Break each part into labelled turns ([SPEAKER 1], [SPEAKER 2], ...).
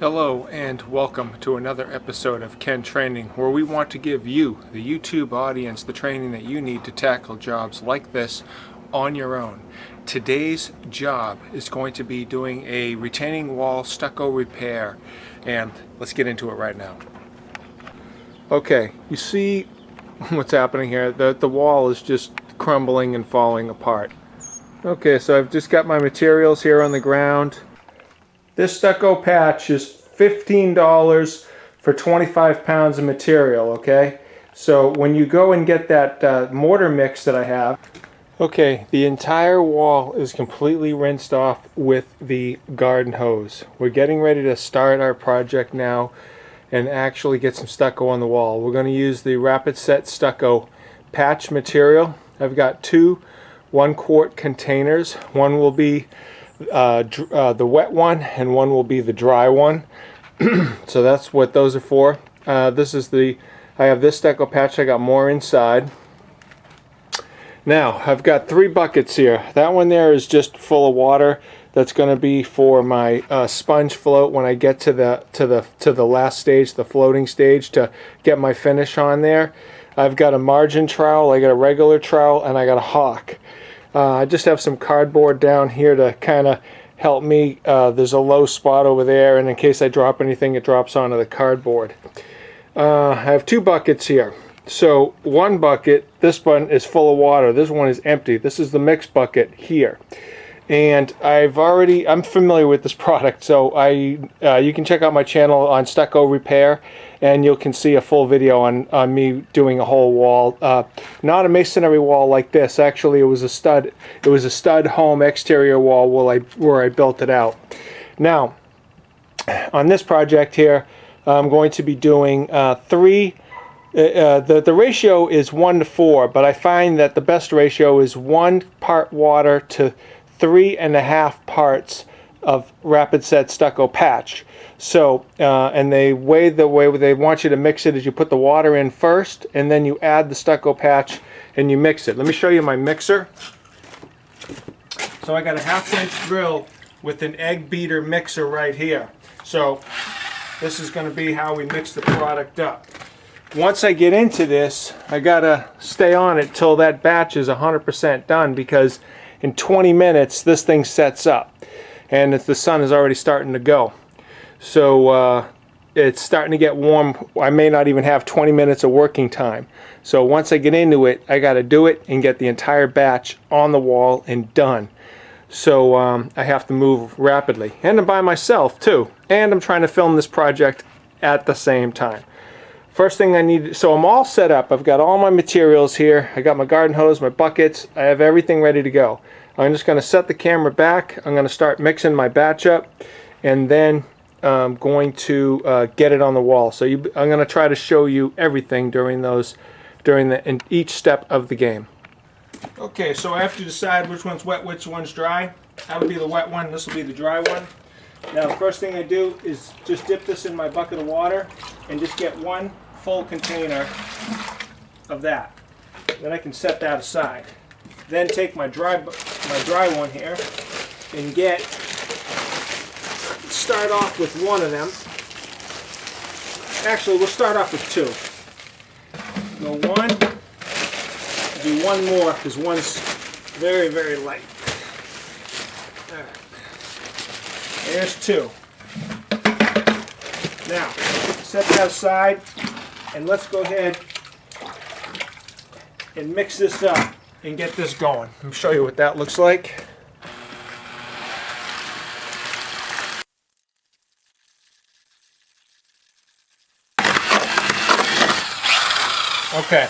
[SPEAKER 1] Hello and welcome to another episode of Ken Training, where we want to give you, the YouTube audience, the training that you need to tackle jobs like this on your own. Today's job is going to be doing a retaining wall stucco repair, and let's get into it right now. Okay, you see what's happening here. The wall is just crumbling and falling apart. Okay, so I've just got my materials here on the ground. This stucco patch is $15 for 25 pounds of material, okay? So when you go and get that mortar mix that I have, okay, the entire wall is completely rinsed off with the garden hose. We're getting ready to start our project now and actually get some stucco on the wall. We're going to use the Rapid Set Stucco patch material. I've got two 1-quart containers. One will be the wet one and one will be the dry one. So that's what those are for. I have this stucco patch. I got more inside. Now I've got 3 buckets here. That one there is just full of water. That's going to be for my sponge float when I get to the last stage, the floating stage, to get my finish on there. I've got a margin trowel, I got a regular trowel, and I got a hawk. I just have some cardboard down here to kind of help me. There's a low spot over there, and in case I drop anything, it drops onto the cardboard. I have 2 buckets here. So one bucket, this one is full of water. This one is empty. This is the mix bucket here. And I'm familiar with this product, so you can check out my channel on stucco repair, and you can see a full video on me doing a whole wall. Not a masonry wall like this. Actually, it was a stud home exterior wall where I built it out. Now, on this project here, I'm going to be doing 3. The ratio is 1 to 4, but I find that the best ratio is 1 part water to 3.5 parts of Rapid Set Stucco patch. So, and the way they want you to mix it is you put the water in first, and then you add the stucco patch, and you mix it. Let me show you my mixer. So I got a 1/2 inch drill with an egg beater mixer right here. So this is going to be how we mix the product up. Once I get into this, I gotta stay on it till that batch is 100% done, because in 20 minutes this thing sets up, and the sun is already starting to go. So it's starting to get warm. I may not even have 20 minutes of working time. So once I get into it, I got to do it and get the entire batch on the wall and done. So I have to move rapidly, and I'm by myself too, and I'm trying to film this project at the same time. First thing I need, so I'm all set up. I've got all my materials here. I got my garden hose, my buckets. I have everything ready to go. I'm just going to set the camera back. I'm going to start mixing my batch up, and then I'm going to get it on the wall. So I'm going to try to show you everything during in each step of the game. Okay, so I have to decide which one's wet, which one's dry. That would be the wet one. This will be the dry one. Now the first thing I do is just dip this in my bucket of water and just get 1 full container of that. Then I can set that aside. Then take my dry one here and start off with 1 of them. Actually, we'll start off with 2. Go 1, do 1 more because 1's very, very light. All right. There's 2. Now, set that aside, and let's go ahead and mix this up and get this going. Let me show you what that looks like. Okay,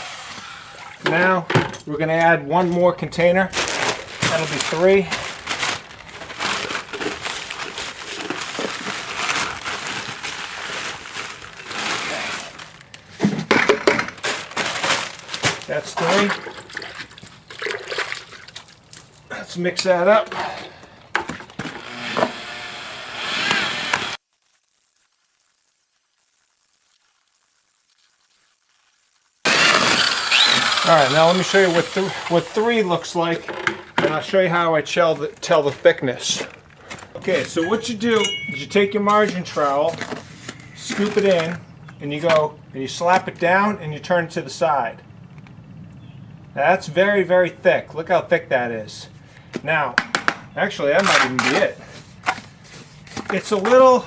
[SPEAKER 1] now we're going to add 1 more container. That'll be 3. That's 3. Let's mix that up. Alright, now let me show you what 3 looks like, and I'll show you how I tell the thickness. Okay, so what you do is you take your margin trowel, scoop it in, and you go and you slap it down and you turn it to the side. Now, that's very, very thick. Look how thick that is. Now, actually, that might even be it. It's a little...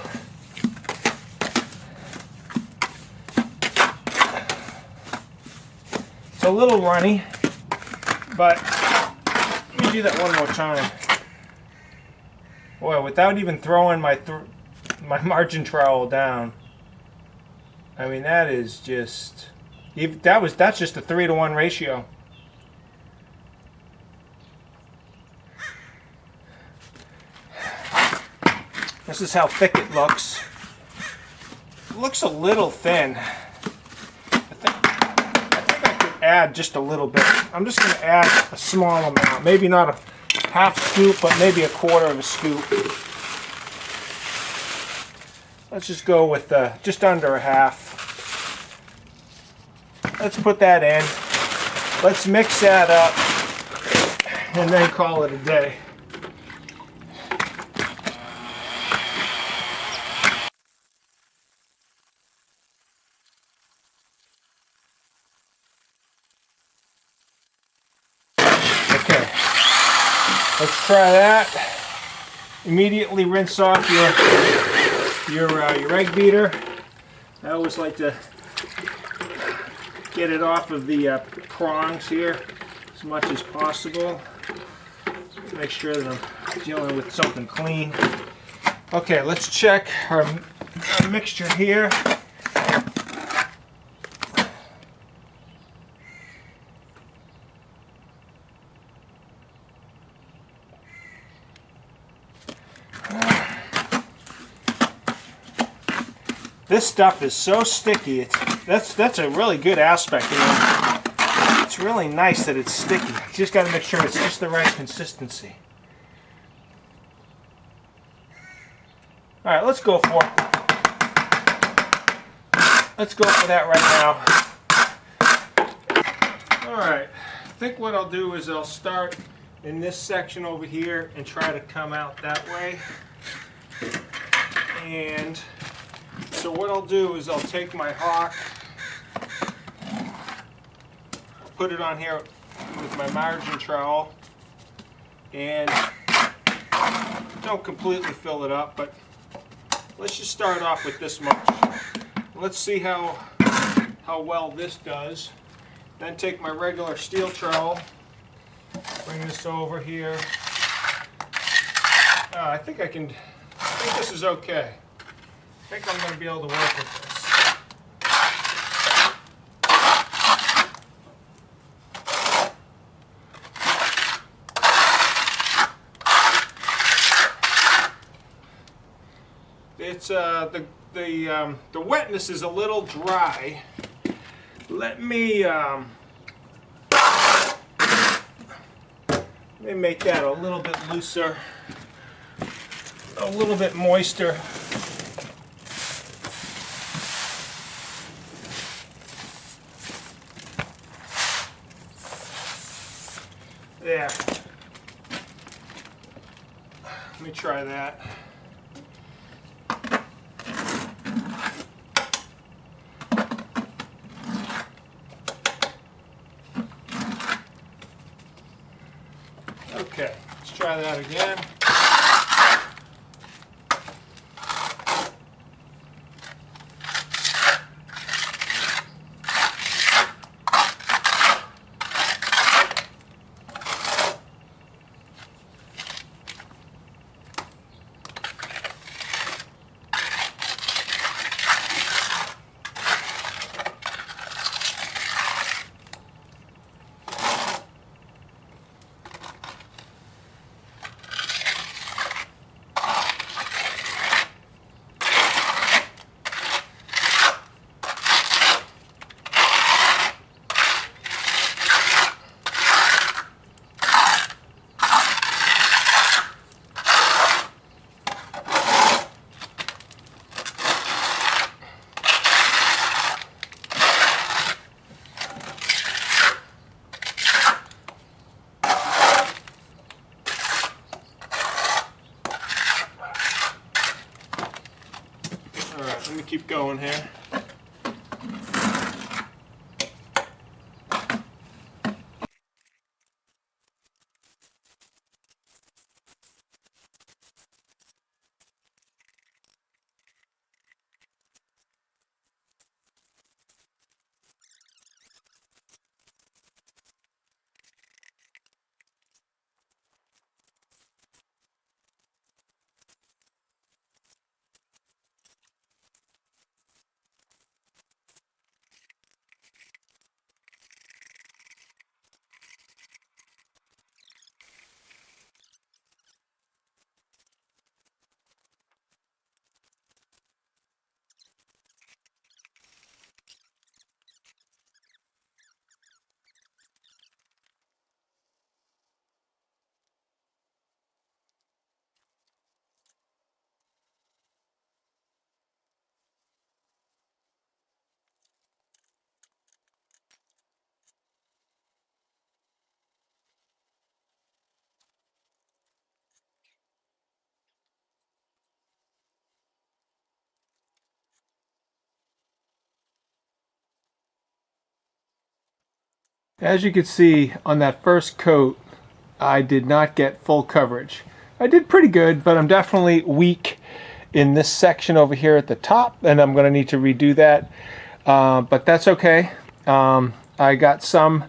[SPEAKER 1] It's a little runny, but let me do that one more time. Boy, without even throwing my margin trowel down, I mean, that is just... That's just a 3-to-1 ratio. This is how thick it looks. It looks a little thin. I think I could add just a little bit. I'm just going to add a small amount. Maybe not a half scoop, but maybe a quarter of a scoop. Let's just go with just under a half. Let's put that in. Let's mix that up and then call it a day. Okay, let's try that. Immediately rinse off your egg beater. I always like to get it off of the prongs here as much as possible. Make sure that I'm dealing with something clean. Okay, let's check our mixture here. This stuff is so sticky. That's a really good aspect. You know? It's really nice that it's sticky. You just got to make sure it's just the right consistency. All right, let's go for it. Let's go for that right now. All right, I think what I'll do is I'll start in this section over here and try to come out that way. And so what I'll do is I'll take my hawk, put it on here with my margin trowel, and don't completely fill it up, but let's just start off with this much. Let's see how well this does. Then take my regular steel trowel, bring this over here. I think this is okay. I think I'm going to be able to work with this. It's the wetness is a little dry. Let me make that a little bit looser, a little bit moister. There. Let me try that. Okay, let's try that again. Alright, let me keep going here. As you can see on that first coat, I did not get full coverage. I did pretty good, but I'm definitely weak in this section over here at the top, and I'm going to need to redo that. But that's okay. I got some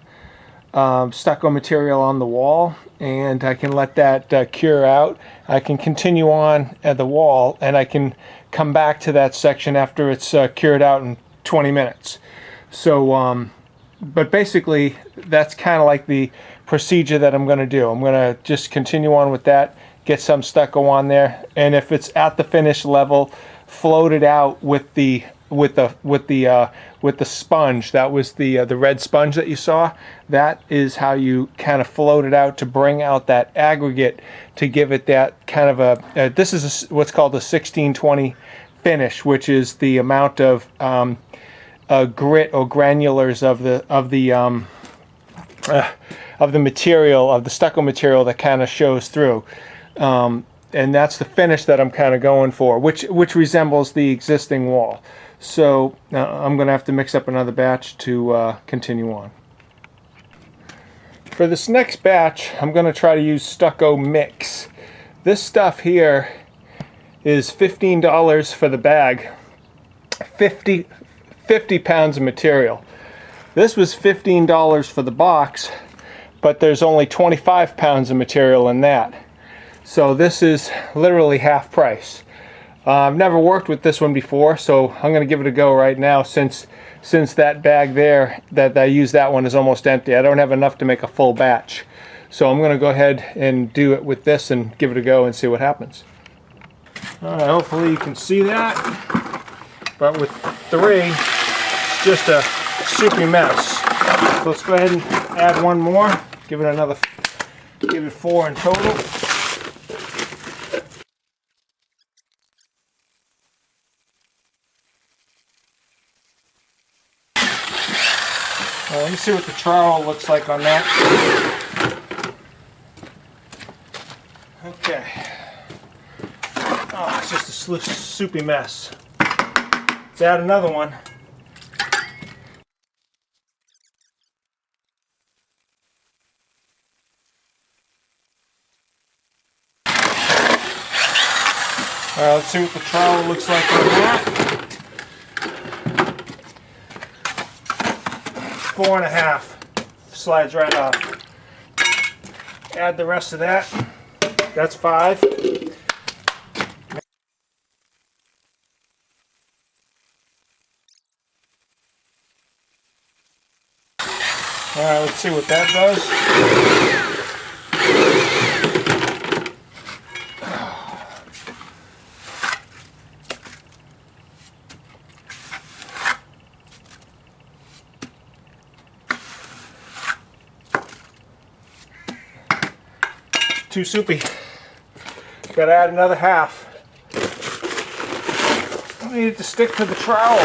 [SPEAKER 1] stucco material on the wall, and I can let that cure out. I can continue on at the wall, and I can come back to that section after it's cured out in 20 minutes. So, but basically, that's kind of like the procedure that I'm going to do. I'm going to just continue on with that, get some stucco on there, and if it's at the finished level, float it out with the sponge. That was the red sponge that you saw. That is how you kind of float it out to bring out that aggregate to give it that kind of a. This is what's called a 1620 finish, which is the amount of grit or granulars of the material, of the stucco material, that kind of shows through, and that's the finish that I'm kind of going for, which resembles the existing wall. So I'm going to have to mix up another batch to continue on. For this next batch, I'm going to try to use stucco mix. This stuff here is $15 for the bag. 50 pounds of material. This was $15 for the box, but there's only 25 pounds of material in that. So this is literally half price. I've never worked with this one before, so I'm going to give it a go right now, since that bag there that I used, that one is almost empty. I don't have enough to make a full batch. So I'm going to go ahead and do it with this and give it a go and see what happens. Alright, hopefully you can see that. But with 3, it's just a soupy mess. So let's go ahead and add one more. Give it 4 in total. Let me see what the trowel looks like on that. Okay. Oh, it's just a soupy mess. Let's add another one. Alright, let's see what the trowel looks like on that. 4.5. Slides right off. Add the rest of that. That's 5. Alright, let's see what that does. Too soupy. Gotta add another half. I need it to stick to the trowel.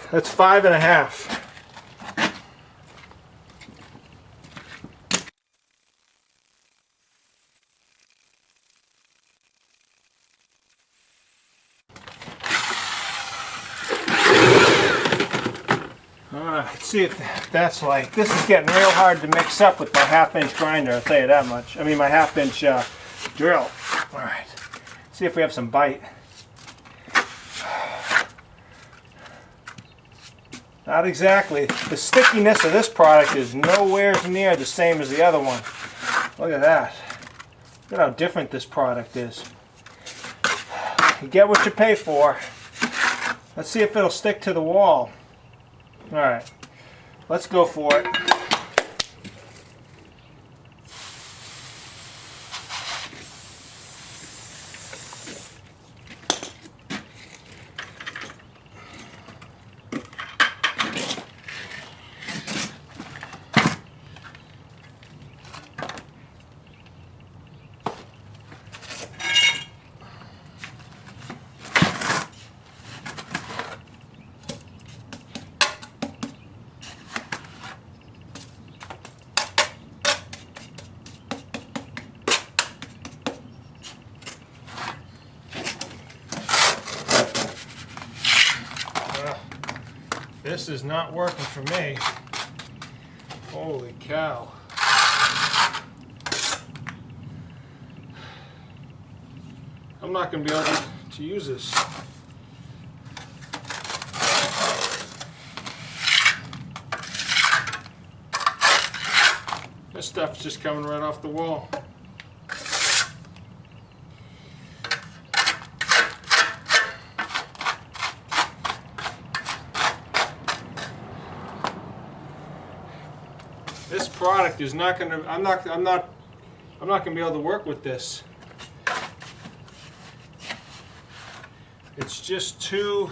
[SPEAKER 1] That's 5.5. see if that's like, this is getting real hard to mix up with my 1/2-inch grinder, I'll tell you that much. I mean my 1/2-inch drill. All right, see if we have some bite. Not exactly. The stickiness of this product is nowhere near the same as the other one. Look at that. Look at how different this product is. You get what you pay for. Let's see if it'll stick to the wall. All right, let's go for it. This is not working for me. Holy cow. I'm not going to be able to use this. This stuff's just coming right off the wall. This product is not going to. I'm not going to be able to work with this. It's just too.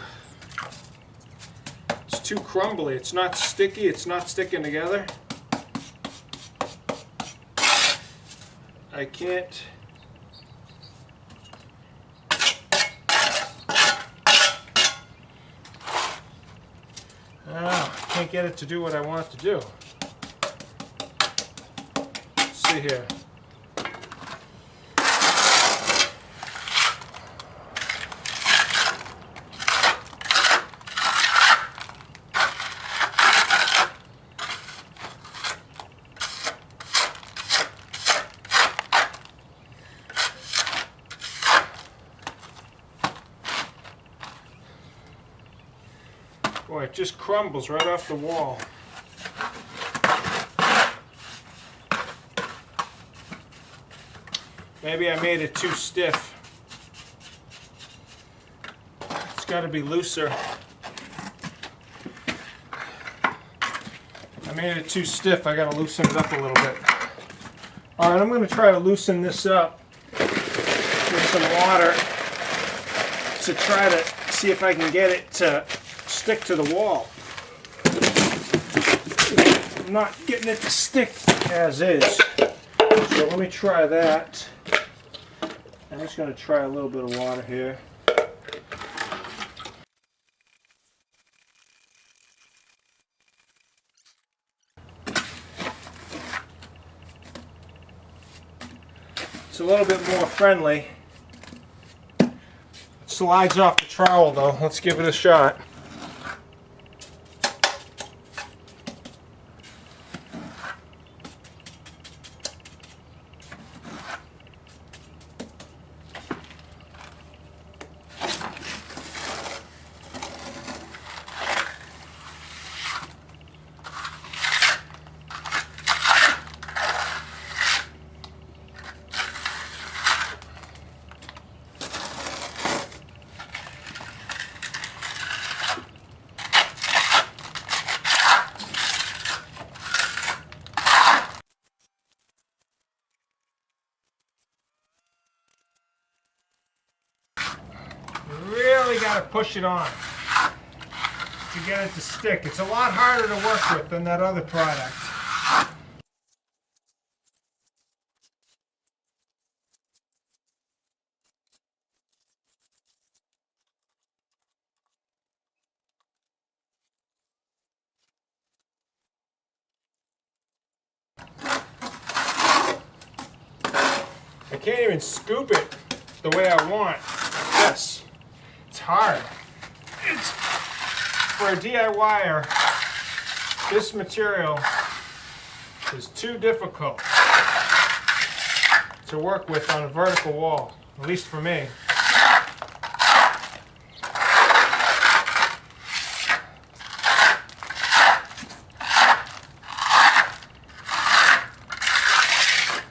[SPEAKER 1] It's too crumbly. It's not sticky. It's not sticking together. I can't. I can't get it to do what I want it to do. Here. Boy, it just crumbles right off the wall. Maybe I made it too stiff. It's got to be looser. I made it too stiff. I got to loosen it up a little bit. All right, I'm going to try to loosen this up with some water to try to see if I can get it to stick to the wall. I'm not getting it to stick as is. So let me try that. I'm just going to try a little bit of water here. It's a little bit more friendly. It slides off the trowel though. Let's give it a shot. Really got to push it on to get it to stick. It's a lot harder to work with than that other product. I can't even scoop it the way I want. Yes. It's hard. It's for a DIYer. this material is too difficult to work with on a vertical wall, at least for me.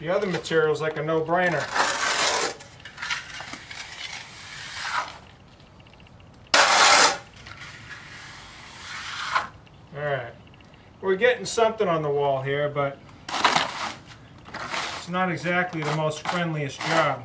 [SPEAKER 1] The other material is like a no-brainer. Alright, we're getting something on the wall here, but it's not exactly the most friendliest job.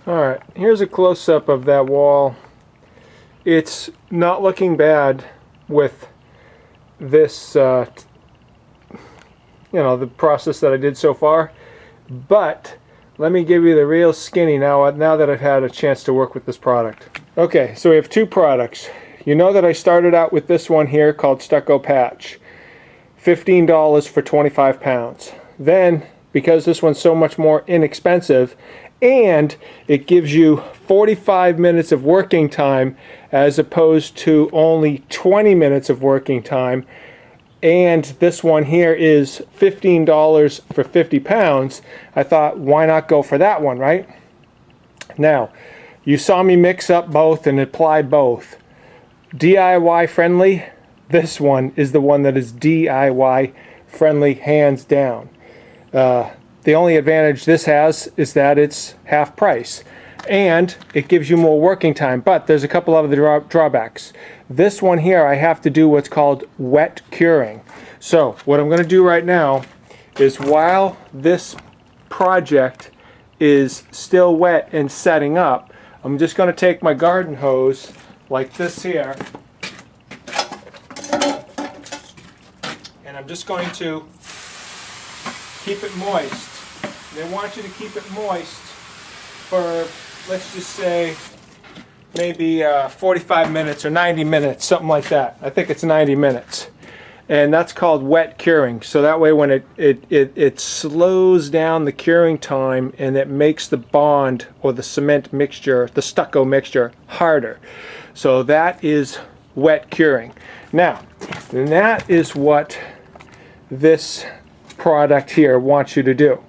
[SPEAKER 1] Alright, here's a close-up of that wall. It's not looking bad with this, the process that I did so far. But let me give you the real skinny now that I've had a chance to work with this product. Okay, so we have two products. You know that I started out with this one here called Stucco Patch. $15 for 25 pounds. Then, because this one's so much more inexpensive, and it gives you 45 minutes of working time as opposed to only 20 minutes of working time, and this one here is $15 for 50 pounds, I thought, why not go for that one, right? Now, you saw me mix up both and apply both. DIY friendly, this one is the one that is DIY friendly, hands down. The only advantage this has is that it's half price and it gives you more working time, but there's a couple of other drawbacks. This one here, I have to do what's called wet curing. So what I'm going to do right now is, while this project is still wet and setting up, I'm just going to take my garden hose like this here, and I'm just going to keep it moist. They want you to keep it moist for, let's just say, maybe 45 minutes or 90 minutes, something like that. I think it's 90 minutes. And that's called wet curing. So that way when it slows down the curing time, and it makes the bond or the cement mixture, the stucco mixture, harder. So that is wet curing. Now, that is what this product here wants you to do.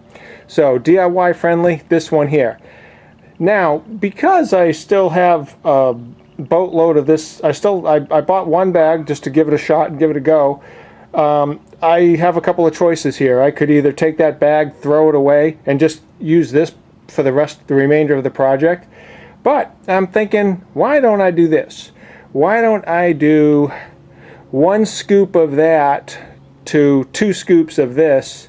[SPEAKER 1] So DIY friendly, this one here. Now, because I still have a boatload of this, I bought one bag just to give it a shot and give it a go. I have a couple of choices here. I could either take that bag, throw it away, and just use this for the remainder of the project. But I'm thinking, why don't I do this? Why don't I do 1 scoop of that to 2 scoops of this,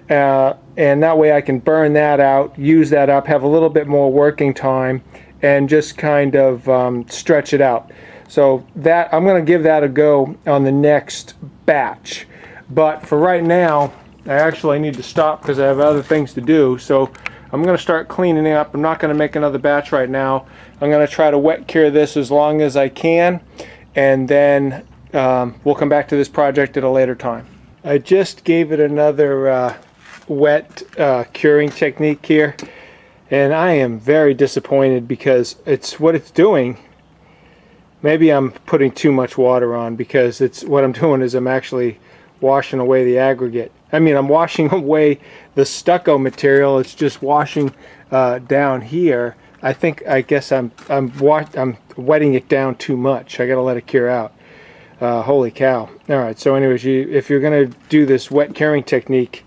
[SPEAKER 1] and that way I can burn that out, use that up, have a little bit more working time, and just kind of stretch it out. So that I'm going to give that a go on the next batch. But for right now, I actually need to stop because I have other things to do. So I'm going to start cleaning up. I'm not going to make another batch right now. I'm going to try to wet cure this as long as I can, and then we'll come back to this project at a later time. I just gave it another wet curing technique here, and I am very disappointed because what it's doing. Maybe I'm putting too much water on, because what I'm doing is I'm actually washing away the aggregate. I mean, I'm washing away the stucco material. It's just washing down here. I guess I'm wetting it down too much. I got to let it cure out. Holy cow! All right. So, anyways, if you're gonna do this wet curing technique,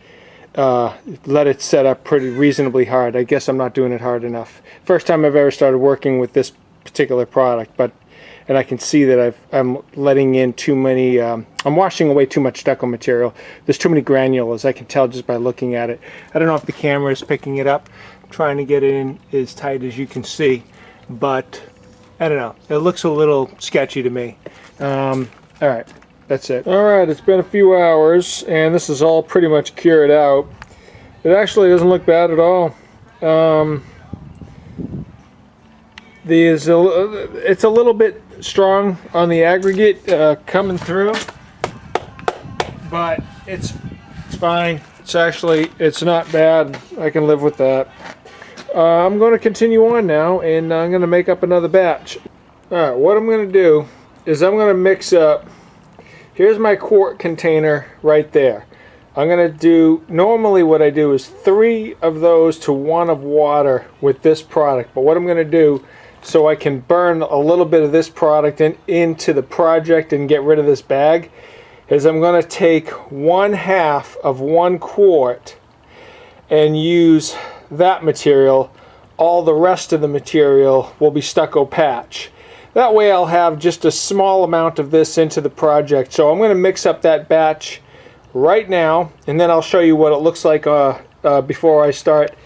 [SPEAKER 1] let it set up pretty reasonably hard. I guess I'm not doing it hard enough. First time I've ever started working with this particular product, and I can see that I'm letting in too many, I'm washing away too much stucco material. There's too many granules. I can tell just by looking at it. I don't know if the camera is picking it up. I'm trying to get it in as tight as you can see, but I don't know. It looks a little sketchy to me. All right, that's it. All right, it's been a few hours, and this is all pretty much cured out. It actually doesn't look bad at all. It's a little bit strong on the aggregate coming through, but it's fine. It's not bad. I can live with that. I'm going to continue on now, and I'm going to make up another batch. Alright, what I'm going to do is I'm going to mix up. Here's my quart container right there. I'm going to do, normally what I do is 3 of those to 1 of water with this product, but what I'm going to do, so I can burn a little bit of this product into the project and get rid of this bag, is I'm going to take 1/2 of 1 quart and use that material. All the rest of the material will be stucco patch. That way I'll have just a small amount of this into the project. So I'm going to mix up that batch right now, and then I'll show you what it looks like before I start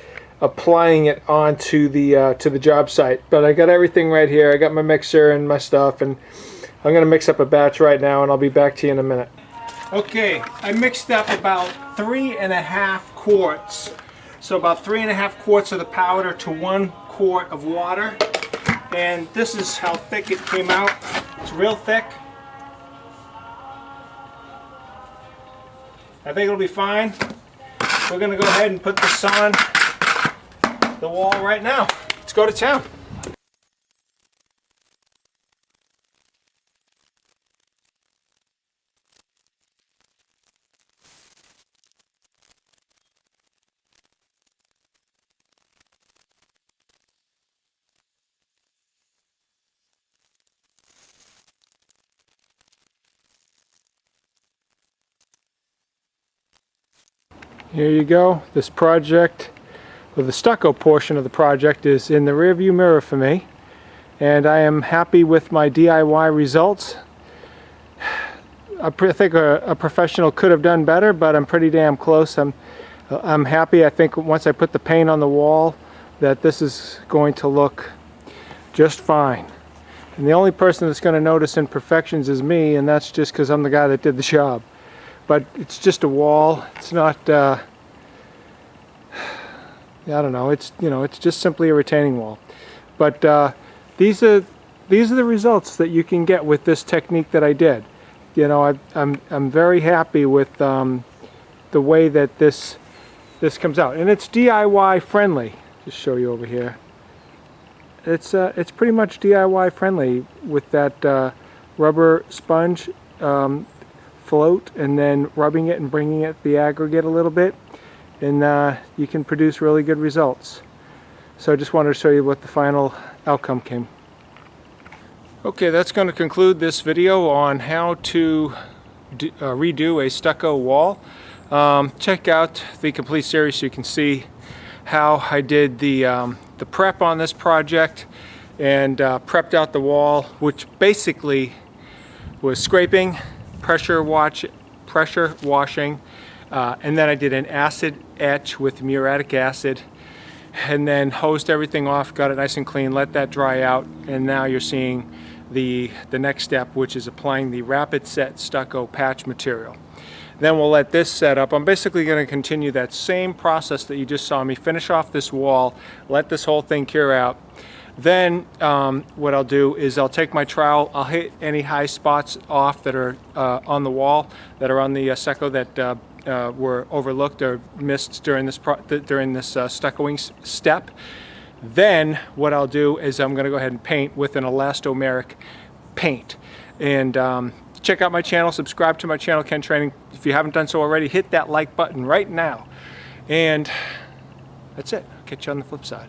[SPEAKER 1] applying it onto the job site. But I got everything right here. I got my mixer and my stuff, and I'm going to mix up a batch right now, and I'll be back to you in a minute. Okay, I mixed up about 3.5 quarts. So about 3.5 quarts of the powder to 1 quart of water. And this is how thick it came out. It's real thick. I think it'll be fine. We're going to go ahead and put this on the wall right now. Let's go to town. Here you go. This project, or the stucco portion of the project, is in the rearview mirror for me, and I am happy with my DIY results. I think a professional could have done better, but I'm pretty damn close. I'm happy. I think once I put the paint on the wall that this is going to look just fine. And the only person that's going to notice imperfections is me, and that's just because I'm the guy that did the job. But it's just a wall. It's not, I don't know, it's just simply a retaining wall. But these are the results that you can get with this technique that I did. You know, I'm very happy with the way that this comes out, and it's DIY friendly. Just show you over here. It's pretty much DIY friendly with that rubber sponge float, and then rubbing it and bringing it the aggregate a little bit, and you can produce really good results. So I just wanted to show you what the final outcome came. Okay, that's going to conclude this video on how to redo a stucco wall. Check out the complete series so you can see how I did the prep on this project and prepped out the wall, which basically was scraping, pressure washing, and then I did an acid etch with muriatic acid, and then hosed everything off, got it nice and clean, let that dry out, and now you're seeing the next step, which is applying the rapid set stucco patch material. Then we'll let this set up. I'm basically going to continue that same process that you just saw me finish off this wall, let this whole thing cure out. Then what I'll do is I'll take my trowel, I'll hit any high spots off that are on the wall, that are on the stucco that were overlooked or missed during this stuccoing step. Then what I'll do is I'm going to go ahead and paint with an elastomeric paint. And check out my channel, subscribe to my channel, Ken Training. If you haven't done so already, hit that like button right now. And that's it. I'll catch you on the flip side.